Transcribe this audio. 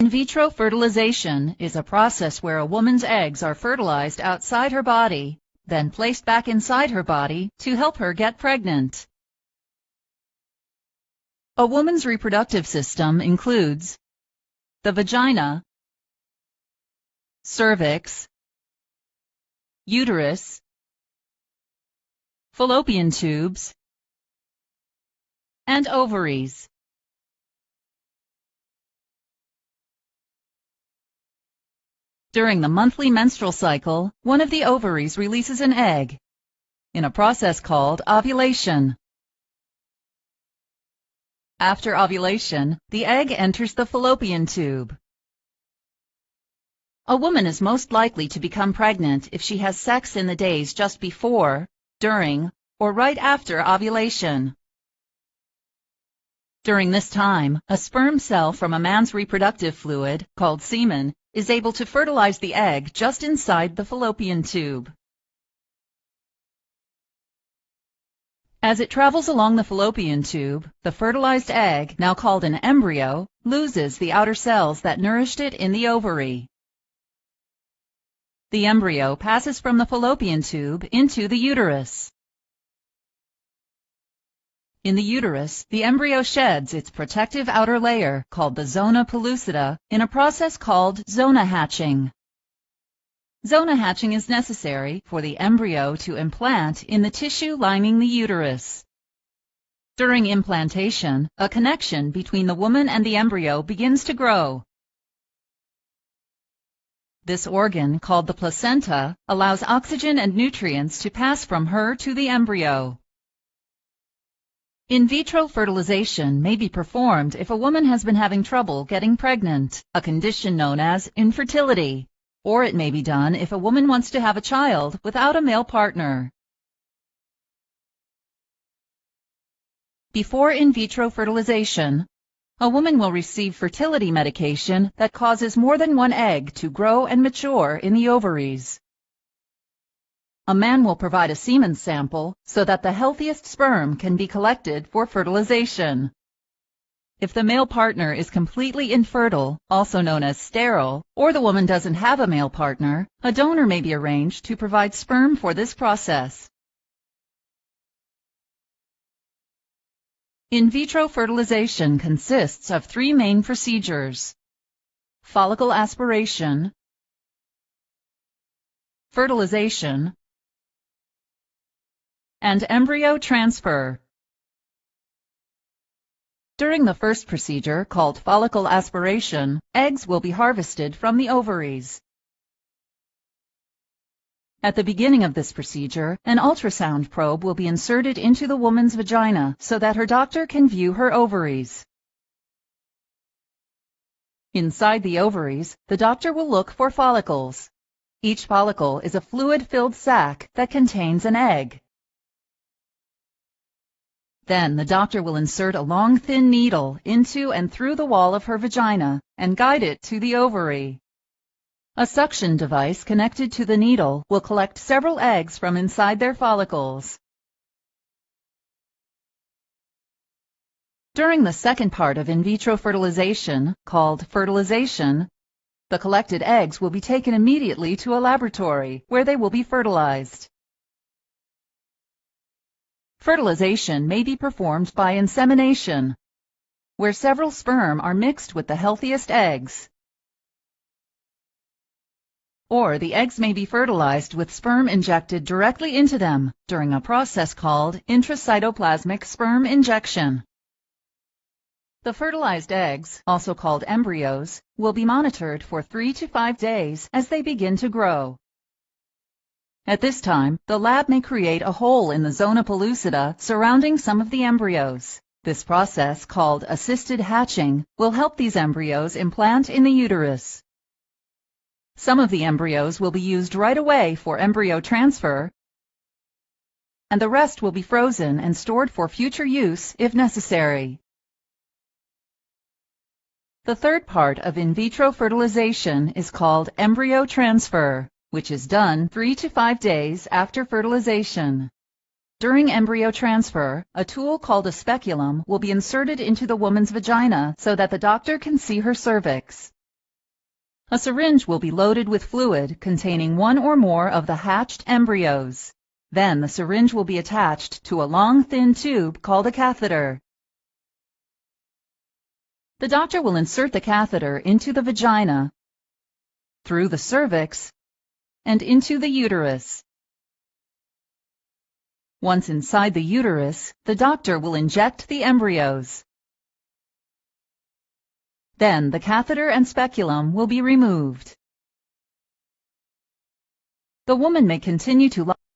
In vitro fertilization is a process where a woman's eggs are fertilized outside her body, then placed back inside her body to help her get pregnant. A woman's reproductive system includes the vagina, cervix, uterus, fallopian tubes, and ovaries. During the monthly menstrual cycle, one of the ovaries releases an egg in a process called ovulation. After ovulation, the egg enters the fallopian tube. A woman is most likely to become pregnant if she has sex in the days just before, during, or right after ovulation. During this time, a sperm cell from a man's reproductive fluid, called semen, is able to fertilize the egg just inside the fallopian tube. As it travels along the fallopian tube, the fertilized egg, now called an embryo, loses the outer cells that nourished it in the ovary. The embryo passes from the fallopian tube into the uterus. In the uterus, the embryo sheds its protective outer layer, called the zona pellucida, in a process called zona hatching. Zona hatching is necessary for the embryo to implant in the tissue lining the uterus. During implantation, a connection between the woman and the embryo begins to grow. This organ, called the placenta, allows oxygen and nutrients to pass from her to the embryo. In vitro fertilization may be performed if a woman has been having trouble getting pregnant, a condition known as infertility, or it may be done if a woman wants to have a child without a male partner. Before in vitro fertilization, a woman will receive fertility medication that causes more than one egg to grow and mature in the ovaries. A man will provide a semen sample so that the healthiest sperm can be collected for fertilization. If the male partner is completely infertile, also known as sterile, or the woman doesn't have a male partner, a donor may be arranged to provide sperm for this process. In vitro fertilization consists of three main procedures: follicle aspiration, fertilization, and embryo transfer. During the first procedure, called follicle aspiration, eggs will be harvested from the ovaries. At the beginning of this procedure, an ultrasound probe will be inserted into the woman's vagina so that her doctor can view her ovaries. Inside the ovaries, the doctor will look for follicles. Each follicle is a fluid-filled sac that contains an egg. Then the doctor will insert a long, thin needle into and through the wall of her vagina and guide it to the ovary. A suction device connected to the needle will collect several eggs from inside their follicles. During the second part of in vitro fertilization, called fertilization, the collected eggs will be taken immediately to a laboratory where they will be fertilized. Fertilization may be performed by insemination, where several sperm are mixed with the healthiest eggs. Or the eggs may be fertilized with sperm injected directly into them during a process called intracytoplasmic sperm injection. The fertilized eggs, also called embryos, will be monitored for 3 to 5 days as they begin to grow. At this time, the lab may create a hole in the zona pellucida surrounding some of the embryos. This process, called assisted hatching, will help these embryos implant in the uterus. Some of the embryos will be used right away for embryo transfer, and the rest will be frozen and stored for future use if necessary. The third part of in vitro fertilization is called embryo transfer, which is done 3 to 5 days after fertilization. During embryo transfer, a tool called a speculum will be inserted into the woman's vagina so that the doctor can see her cervix. A syringe will be loaded with fluid containing one or more of the hatched embryos. Then the syringe will be attached to a long, thin tube called a catheter. The doctor will insert the catheter into the vagina, through the cervix, and into the uterus. Once inside the uterus, the doctor will inject the embryos. Then the catheter and speculum will be removed. The woman may continue to lie